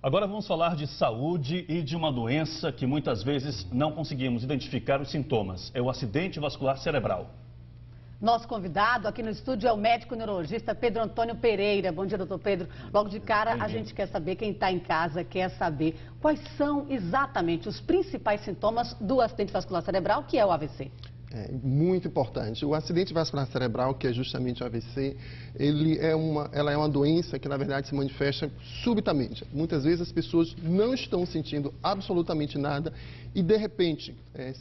Agora vamos falar de saúde e de uma doença que muitas vezes não conseguimos identificar os sintomas. É o acidente vascular cerebral. Nosso convidado aqui no estúdio é o médico neurologista Pedro Antônio Pereira. Bom dia, doutor Pedro. Logo de cara, a gente quer saber, quem está em casa quer saber quais são exatamente os principais sintomas do acidente vascular cerebral, que é o AVC. É muito importante. O acidente vascular cerebral, que é justamente o AVC, ela é uma doença que, na verdade, se manifesta subitamente. Muitas vezes as pessoas não estão sentindo absolutamente nada e, de repente,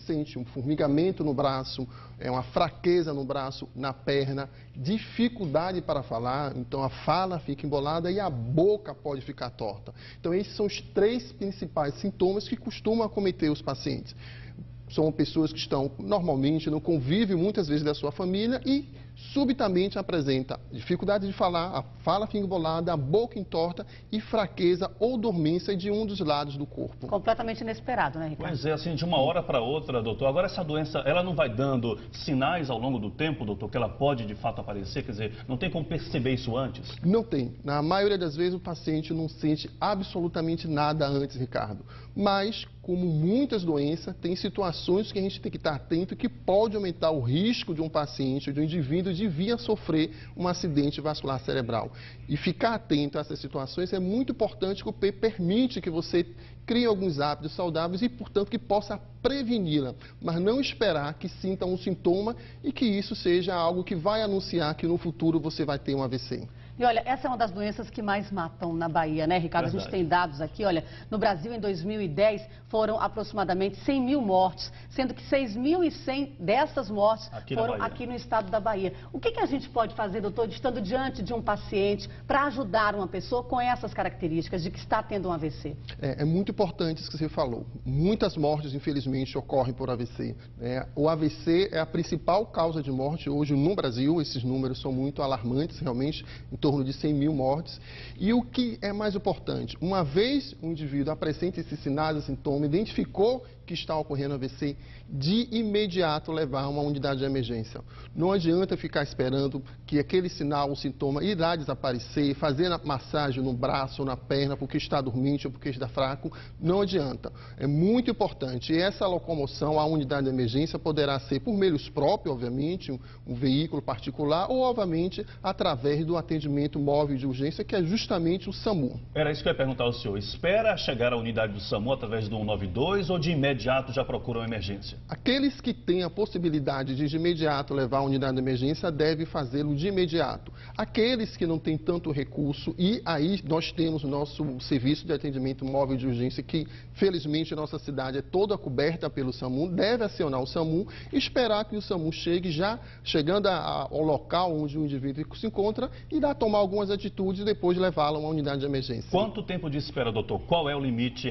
sente um formigamento no braço, uma fraqueza no braço, na perna, dificuldade para falar, então a fala fica embolada e a boca pode ficar torta. Então, esses são os três principais sintomas que costumam acometer os pacientes. São pessoas que estão normalmente no convívio, muitas vezes, da sua família e subitamente apresenta dificuldade de falar, a fala fica embolada, a boca entorta e fraqueza ou dormência de um dos lados do corpo. Completamente inesperado, né, Ricardo? Pois é, assim, de uma hora para outra, doutor. Agora, essa doença, ela não vai dando sinais ao longo do tempo, doutor, que ela pode de fato aparecer? Quer dizer, não tem como perceber isso antes? Não tem. Na maioria das vezes, o paciente não sente absolutamente nada antes, Ricardo. Mas, como muitas doenças, tem situações que a gente tem que estar atento que pode aumentar o risco de um paciente, de um indivíduo, de vir a sofrer um acidente vascular cerebral. E ficar atento a essas situações é muito importante, porque permite que você crie alguns hábitos saudáveis e, portanto, que possa preveni-la, mas não esperar que sinta um sintoma e que isso seja algo que vai anunciar que no futuro você vai ter um AVC. E olha, essa é uma das doenças que mais matam na Bahia, né, Ricardo? Verdade. A gente tem dados aqui, olha, no Brasil em 2010 foram aproximadamente 100 mil mortes, sendo que 6.100 dessas mortes foram aqui no estado da Bahia. O que a gente pode fazer, doutor, estando diante de um paciente para ajudar uma pessoa com essas características de que está tendo um AVC? É muito importante isso que você falou. Muitas mortes, infelizmente, ocorrem por AVC. O AVC é a principal causa de morte hoje no Brasil. Esses números são muito alarmantes, realmente, em torno de 100 mil mortes. E o que é mais importante, uma vez o indivíduo apresenta esses sinais e sintomas, identificou que está ocorrendo AVC, de imediato levar a uma unidade de emergência. Não adianta ficar esperando que aquele sinal, o sintoma irá desaparecer, fazer massagem no braço ou na perna porque está dormente ou porque está fraco, não adianta. É muito importante. E essa locomoção à unidade de emergência poderá ser por meios próprios, obviamente, um veículo particular, ou, obviamente, através do atendimento móvel de urgência, que é justamente o SAMU. Era isso que eu ia perguntar ao senhor. Espera chegar à unidade do SAMU através do 192 ou de imediato já procuram emergência? Aqueles que têm a possibilidade de imediato levar a unidade de emergência devem fazê-lo de imediato. Aqueles que não têm tanto recurso, e aí nós temos o nosso serviço de atendimento móvel de urgência, que felizmente a nossa cidade é toda coberta pelo SAMU, deve acionar o SAMU e esperar que o SAMU chegue, já chegando ao local onde o indivíduo se encontra, irá tomar algumas atitudes e depois levá-lo a uma unidade de emergência. Quanto tempo de espera, doutor? Qual é o limite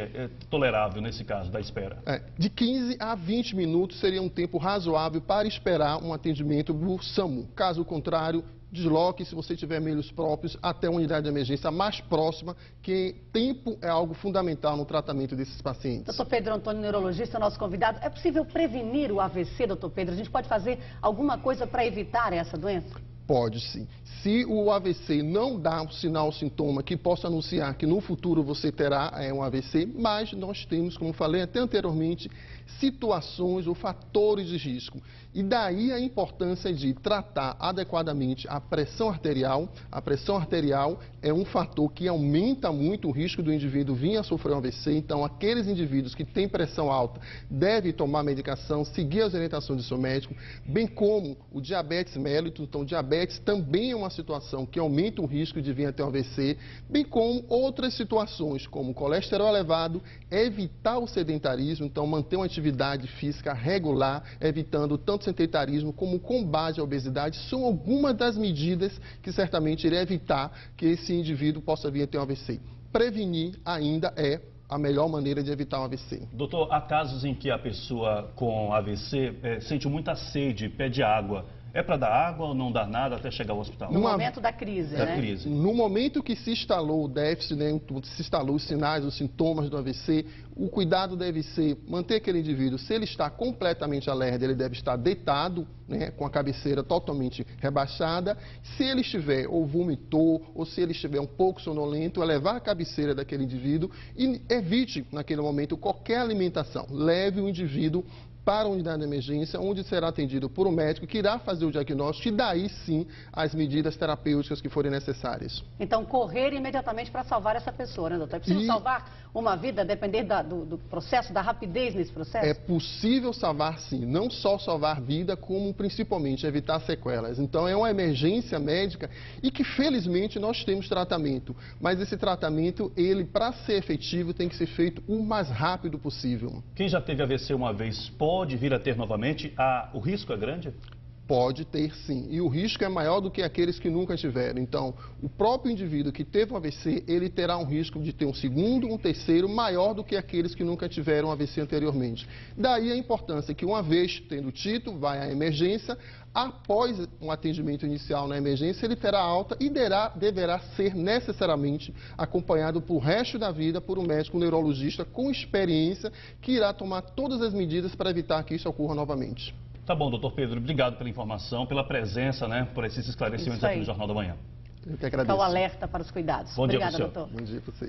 tolerável nesse caso da espera? De 15 a 20 minutos seria um tempo razoável para esperar um atendimento do SAMU. Caso contrário, desloque, se você tiver meios próprios, até a unidade de emergência mais próxima, que tempo é algo fundamental no tratamento desses pacientes. Doutor Pedro Antônio, neurologista, nosso convidado. É possível prevenir o AVC, doutor Pedro? A gente pode fazer alguma coisa para evitar essa doença? Pode sim. Se o AVC não dá um sinal, sintoma que possa anunciar que no futuro você terá um AVC, mas nós temos, como falei até anteriormente, situações ou fatores de risco. E daí a importância de tratar adequadamente a pressão arterial. A pressão arterial é um fator que aumenta muito o risco do indivíduo vir a sofrer um AVC. Então, aqueles indivíduos que têm pressão alta devem tomar medicação, seguir as orientações do seu médico, bem como o diabetes mellitus. Então, diabetes também é uma situação que aumenta o risco de vir a ter um AVC, bem como outras situações, como colesterol elevado, evitar o sedentarismo, então manter uma atividade física regular, evitando tanto sedentarismo como combate à obesidade, são algumas das medidas que certamente irão evitar que esse indivíduo possa vir a ter um AVC. Prevenir ainda é a melhor maneira de evitar um AVC. Doutor, há casos em que a pessoa com AVC sente muita sede, pede água. É para dar água ou não dar nada até chegar ao hospital? No momento da crise, né? Crise. No momento que se instalou o déficit, né, se instalou os sinais, os sintomas do AVC, o cuidado deve ser manter aquele indivíduo, se ele está completamente alerta, ele deve estar deitado, né, com a cabeceira totalmente rebaixada. Se ele estiver ou vomitou, ou se ele estiver um pouco sonolento, é levar a cabeceira daquele indivíduo e evite, naquele momento, qualquer alimentação. Leve o indivíduo para a unidade de emergência, onde será atendido por um médico que irá fazer o diagnóstico e daí sim as medidas terapêuticas que forem necessárias. Então, correr imediatamente para salvar essa pessoa, né, doutor? É preciso salvar uma vida, depender do processo, da rapidez nesse processo? É possível salvar sim, não só salvar vida, como principalmente evitar sequelas. Então, é uma emergência médica e que felizmente nós temos tratamento, mas esse tratamento, ele para ser efetivo, tem que ser feito o mais rápido possível. Quem já teve AVC uma vez pode vir a ter novamente? O risco é grande? Pode ter sim, e o risco é maior do que aqueles que nunca tiveram. Então, o próprio indivíduo que teve um AVC, ele terá um risco de ter um segundo, um terceiro, maior do que aqueles que nunca tiveram um AVC anteriormente. Daí a importância que, uma vez tendo tido, vai à emergência, após um atendimento inicial na emergência, ele terá alta e deverá ser necessariamente acompanhado por resto da vida por um médico neurologista com experiência que irá tomar todas as medidas para evitar que isso ocorra novamente. Tá bom, doutor Pedro, obrigado pela informação, pela presença, né, por esses esclarecimentos aqui no Jornal da Manhã. Eu que agradeço. Fica o alerta para os cuidados. Bom dia, Obrigada, doutor. Bom dia para vocês.